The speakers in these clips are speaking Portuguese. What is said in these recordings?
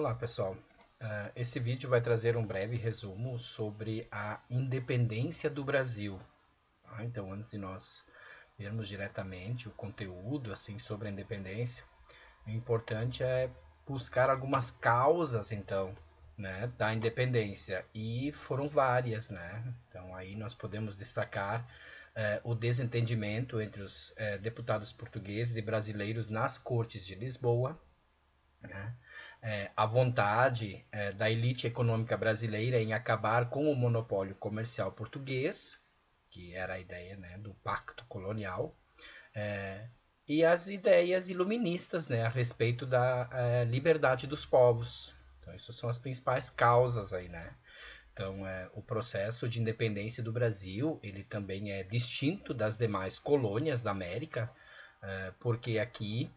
Olá pessoal, esse vídeo vai trazer um breve resumo sobre a independência do Brasil. Então, antes de nós vermos diretamente o conteúdo assim sobre a independência, o importante é buscar algumas causas então, né, da independência, e foram várias, né? Então aí nós podemos destacar o desentendimento entre os deputados portugueses e brasileiros nas Cortes de Lisboa, né? A vontade da elite econômica brasileira em acabar com o monopólio comercial português, que era a ideia, né, do pacto colonial, e as ideias iluministas, né, a respeito da liberdade dos povos. Então, essas são as principais causas aí, né? Então, o processo de independência do Brasil, ele também é distinto das demais colônias da América, porque aqui,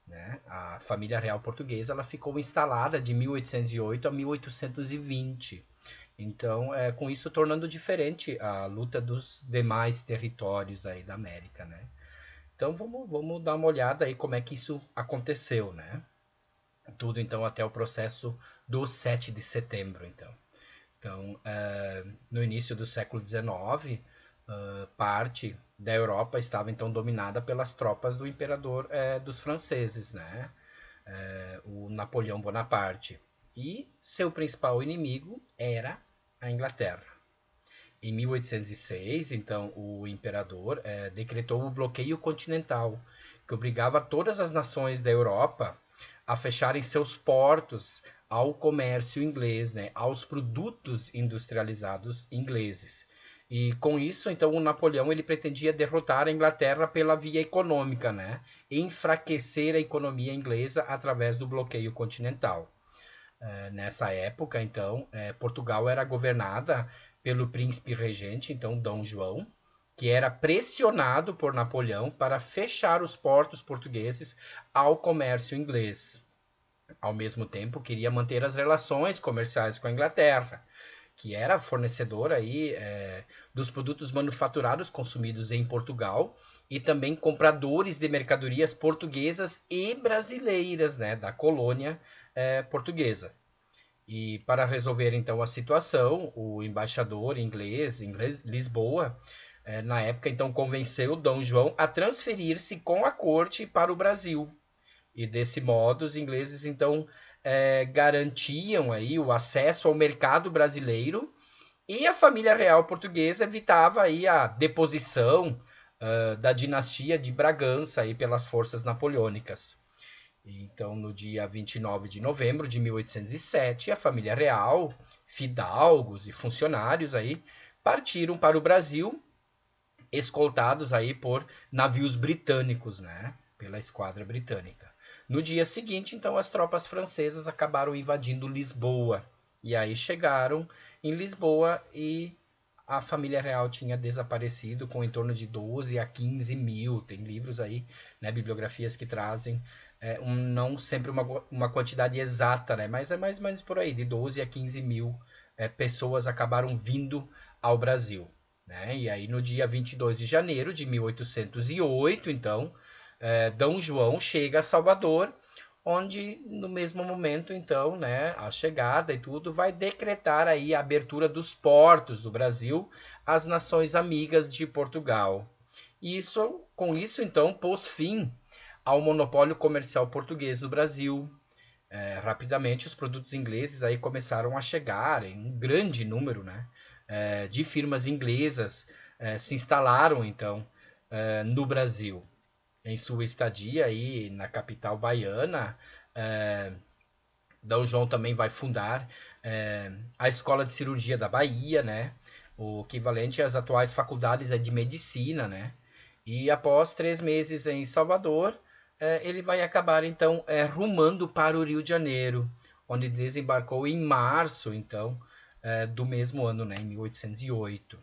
né, a família real portuguesa ela ficou instalada de 1808 a 1820. Então, com isso tornando diferente a luta dos demais territórios aí da América, né? Então, vamos dar uma olhada aí como é que isso aconteceu, né? Tudo, então, até o processo do 7 de setembro, então. Então, no início do século XIX, parte da Europa estava então dominada pelas tropas do imperador dos franceses, né? O Napoleão Bonaparte. E seu principal inimigo era a Inglaterra. Em 1806, então, o imperador decretou o bloqueio continental, que obrigava todas as nações da Europa a fecharem seus portos ao comércio inglês, né, aos produtos industrializados ingleses. E com isso, então, o Napoleão ele pretendia derrotar a Inglaterra pela via econômica, né, enfraquecer a economia inglesa através do bloqueio continental. Nessa época, então, Portugal era governada pelo príncipe regente, então Dom João, que era pressionado por Napoleão para fechar os portos portugueses ao comércio inglês. Ao mesmo tempo, queria manter as relações comerciais com a Inglaterra, que era fornecedora aí, dos produtos manufaturados consumidos em Portugal e também compradores de mercadorias portuguesas e brasileiras, né, da colônia portuguesa. E para resolver então a situação, o embaixador inglês em Lisboa, na época, então convenceu Dom João a transferir-se com a corte para o Brasil. E desse modo, os ingleses então garantiam aí o acesso ao mercado brasileiro e a família real portuguesa evitava aí a deposição da dinastia de Bragança aí pelas forças napoleônicas. Então, no dia 29 de novembro de 1807, a família real, fidalgos e funcionários aí partiram para o Brasil, escoltados aí por navios britânicos, né, pela esquadra britânica. No dia seguinte, então, as tropas francesas acabaram invadindo Lisboa. E aí chegaram em Lisboa e a família real tinha desaparecido com em torno de 12 a 15 mil. Tem livros aí, né, bibliografias que trazem não sempre uma quantidade exata, né, mas é mais ou menos por aí, de 12 a 15 mil pessoas acabaram vindo ao Brasil. Né? E aí no dia 22 de janeiro de 1808, então, Dom João chega a Salvador, onde no mesmo momento, então, né, a chegada e tudo, vai decretar aí a abertura dos portos do Brasil às nações amigas de Portugal. E com isso, então, pôs fim ao monopólio comercial português no Brasil. Rapidamente, os produtos ingleses aí começaram a chegar em um grande número, né, de firmas inglesas se instalaram, então, no Brasil. Em sua estadia aí na capital baiana, Dom João também vai fundar a Escola de Cirurgia da Bahia, né? O equivalente às atuais faculdades de medicina, né? E após 3 meses em Salvador, ele vai acabar então rumando para o Rio de Janeiro, onde desembarcou em março então do mesmo ano, né? Em 1808.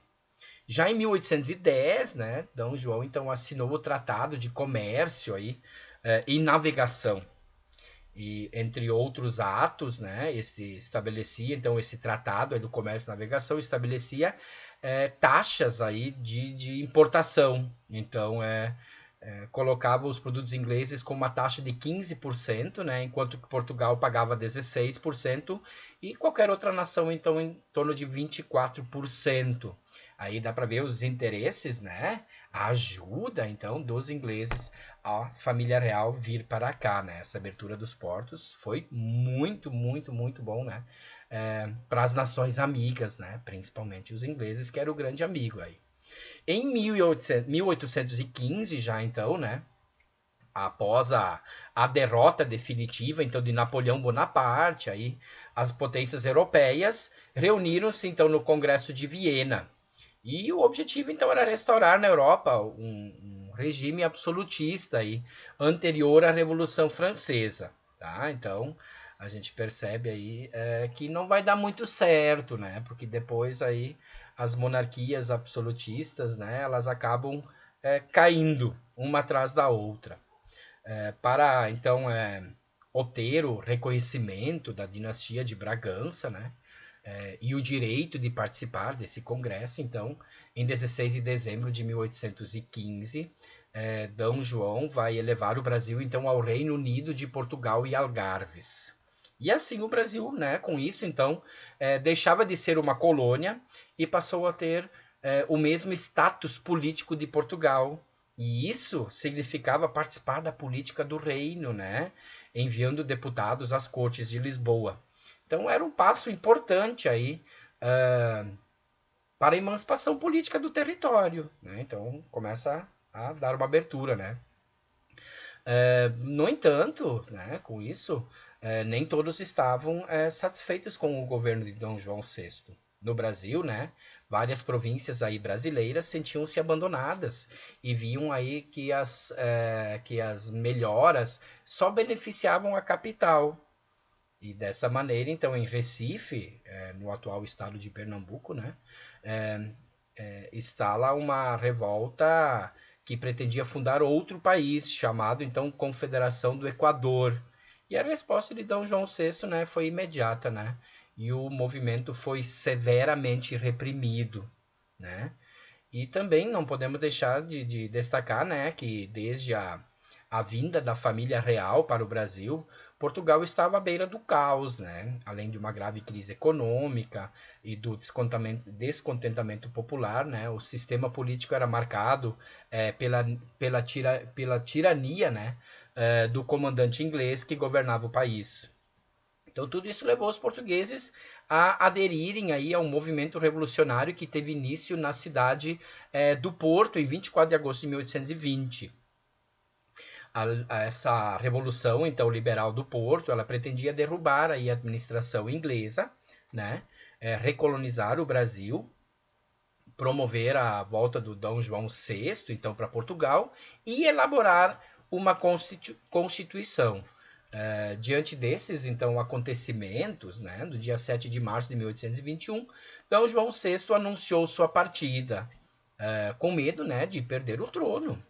Já em 1810, né, Dom João então assinou o Tratado de Comércio aí, e Navegação. E entre outros atos, né, estabelecia então esse tratado aí do comércio e navegação estabelecia taxas aí de importação. Então colocava os produtos ingleses com uma taxa de 15%, né, enquanto que Portugal pagava 16% e qualquer outra nação então em torno de 24%. Aí dá para ver os interesses, né, a ajuda então dos ingleses a família real vir para cá, né? Essa abertura dos portos foi muito, muito, muito bom, né? Para as nações amigas, né? Principalmente os ingleses, que era o grande amigo aí. Em 1815 já então, né? Após a derrota definitiva então de Napoleão Bonaparte, aí as potências europeias reuniram-se então no Congresso de Viena. E o objetivo então era restaurar na Europa um regime absolutista aí, anterior à Revolução Francesa. Tá? Então a gente percebe aí que não vai dar muito certo, né? Porque depois aí as monarquias absolutistas, né, elas acabam caindo uma atrás da outra. Para então obter o reconhecimento da dinastia de Bragança, né, e o direito de participar desse congresso, então, em 16 de dezembro de 1815, D. João vai elevar o Brasil então ao Reino Unido de Portugal e Algarves. E assim o Brasil, né, com isso, então, deixava de ser uma colônia e passou a ter o mesmo status político de Portugal. E isso significava participar da política do reino, né, enviando deputados às cortes de Lisboa. Então era um passo importante aí para a emancipação política do território. Né? Então começa a dar uma abertura. Né? No entanto, né, com isso, nem todos estavam satisfeitos com o governo de Dom João VI. No Brasil, né, várias províncias aí brasileiras sentiam-se abandonadas e viam aí que as melhoras só beneficiavam a capital. E dessa maneira, então, em Recife, no atual estado de Pernambuco, né, está lá uma revolta que pretendia fundar outro país, chamado, então, Confederação do Equador. E a resposta de D. João VI, né, foi imediata, né, e o movimento foi severamente reprimido, né. E também não podemos deixar de destacar, né, que desde a vinda da família real para o Brasil, Portugal estava à beira do caos, né? Além de uma grave crise econômica e do descontentamento popular, né? O sistema político era marcado pela tirania, né? Do comandante inglês que governava o país. Então tudo isso levou os portugueses a aderirem aí ao movimento revolucionário que teve início na cidade do Porto em 24 de agosto de 1820. Essa revolução então liberal do Porto, ela pretendia derrubar aí a administração inglesa, né, recolonizar o Brasil, promover a volta do Dom João VI então para Portugal e elaborar uma constituição. Diante desses então acontecimentos, né, no dia 7 de março de 1821, Dom João VI anunciou sua partida, com medo, né, de perder o trono.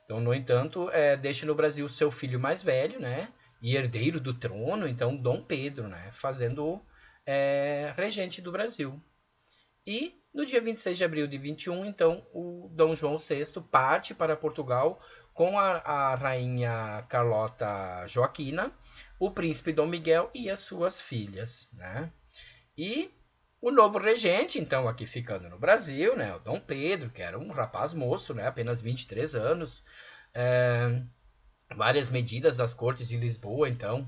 Então, no entanto, deixa no Brasil seu filho mais velho, né, e herdeiro do trono, então Dom Pedro, né, fazendo regente do Brasil. E no dia 26 de abril de 21, então, o Dom João VI parte para Portugal com a rainha Carlota Joaquina, o príncipe Dom Miguel e as suas filhas, né? E o novo regente, então, aqui ficando no Brasil, né, o Dom Pedro, que era um rapaz moço, né, apenas 23 anos, várias medidas das cortes de Lisboa, então,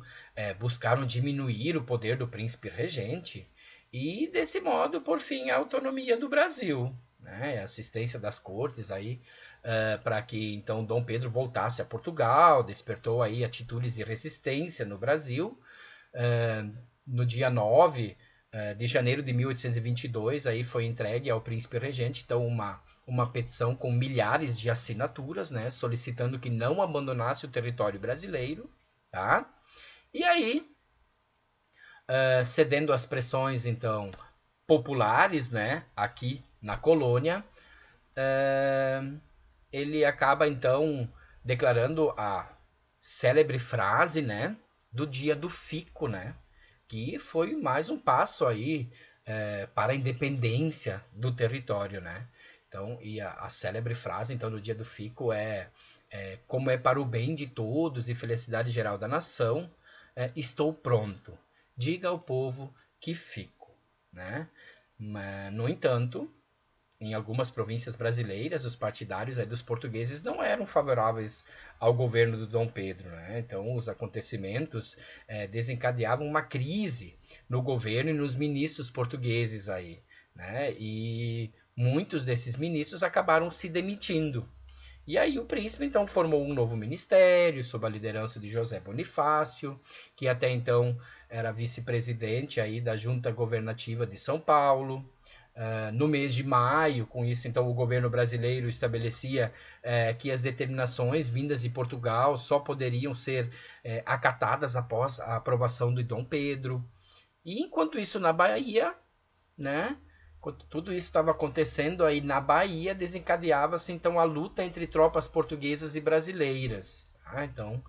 buscaram diminuir o poder do príncipe regente e, desse modo, por fim, a autonomia do Brasil, né, a assistência das cortes aí, para que, então, Dom Pedro voltasse a Portugal, despertou aí atitudes de resistência no Brasil. No dia 9 de janeiro de 1822, aí foi entregue ao príncipe regente então uma petição com milhares de assinaturas, né, solicitando que não abandonasse o território brasileiro, tá? E aí, cedendo às pressões então populares, né, aqui na colônia, ele acaba então declarando a célebre frase, né, do dia do fico, né, que foi mais um passo aí para a independência do território, né? Então, e a célebre frase então do dia do fico como é para o bem de todos e felicidade geral da nação, estou pronto. Diga ao povo que fico. Né? Mas, no entanto, em algumas províncias brasileiras, os partidários dos portugueses não eram favoráveis ao governo do Dom Pedro. Né? Então, os acontecimentos desencadeavam uma crise no governo e nos ministros portugueses aí. Né? E muitos desses ministros acabaram se demitindo. E aí o príncipe então formou um novo ministério sob a liderança de José Bonifácio, que até então era vice-presidente aí da Junta Governativa de São Paulo. No mês de maio, com isso então o governo brasileiro estabelecia que as determinações vindas de Portugal só poderiam ser acatadas após a aprovação de Dom Pedro. E enquanto isso na Bahia, né? Quando tudo isso estava acontecendo aí na Bahia, desencadeava-se então a luta entre tropas portuguesas e brasileiras. Tá? Então,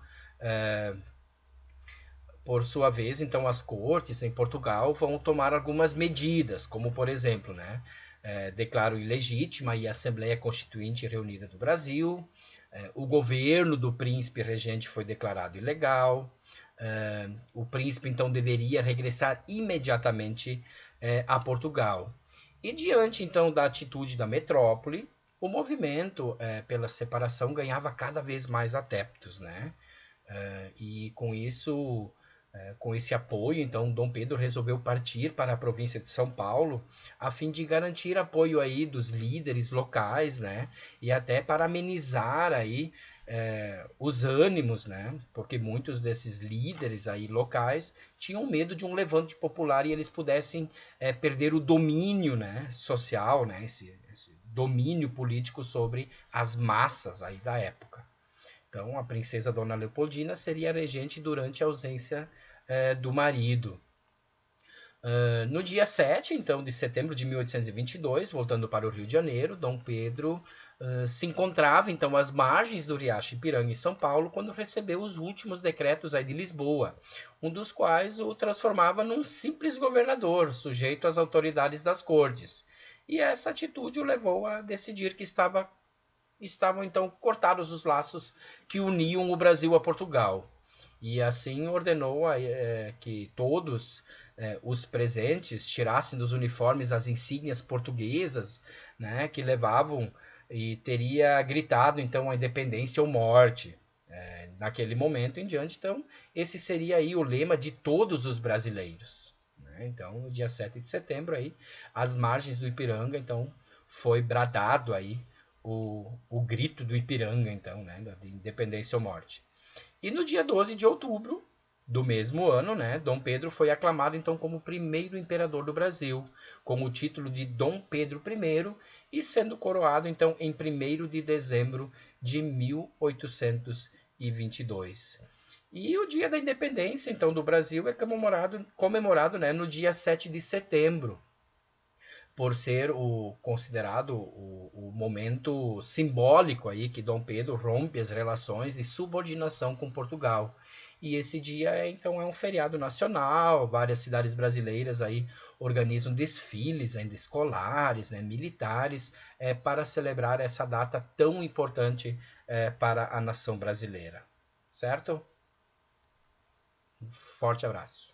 por sua vez, então as cortes em Portugal vão tomar algumas medidas, como por exemplo, né, declaro ilegítima a Assembleia Constituinte Reunida do Brasil, o governo do príncipe regente foi declarado ilegal, o príncipe então deveria regressar imediatamente a Portugal. E diante então da atitude da metrópole, o movimento pela separação ganhava cada vez mais adeptos, né? E com esse apoio, então Dom Pedro resolveu partir para a província de São Paulo, a fim de garantir apoio aí dos líderes locais, né? E até para amenizar aí os ânimos, né? Porque muitos desses líderes aí locais tinham medo de um levante popular e eles pudessem perder o domínio, né, social, né, esse domínio político sobre as massas aí da época. Então, a princesa Dona Leopoldina seria regente durante a ausência do marido. No dia 7, então, de setembro de 1822, voltando para o Rio de Janeiro, Dom Pedro se encontrava então às margens do Riacho Ipiranga em São Paulo quando recebeu os últimos decretos aí de Lisboa, um dos quais o transformava num simples governador, sujeito às autoridades das cortes. E essa atitude o levou a decidir que estavam então cortados os laços que uniam o Brasil a Portugal. E assim ordenou que todos os presentes tirassem dos uniformes as insígnias portuguesas, né, que levavam e teria gritado então a independência ou morte. Naquele momento em diante, então, esse seria aí o lema de todos os brasileiros. Né? Então, no dia 7 de setembro, aí, às margens do Ipiranga, então, foi bradado aí o grito do Ipiranga, então, né, de independência ou morte. E no dia 12 de outubro do mesmo ano, né, Dom Pedro foi aclamado então como o primeiro imperador do Brasil, com o título de Dom Pedro I e sendo coroado então em 1º de dezembro de 1822. E o dia da independência então do Brasil é comemorado né, no dia 7 de setembro, por ser considerado o momento simbólico aí que Dom Pedro rompe as relações de subordinação com Portugal. E esse dia então é um feriado nacional, várias cidades brasileiras aí organizam desfiles ainda escolares, né, militares, para celebrar essa data tão importante para a nação brasileira. Certo? Um forte abraço.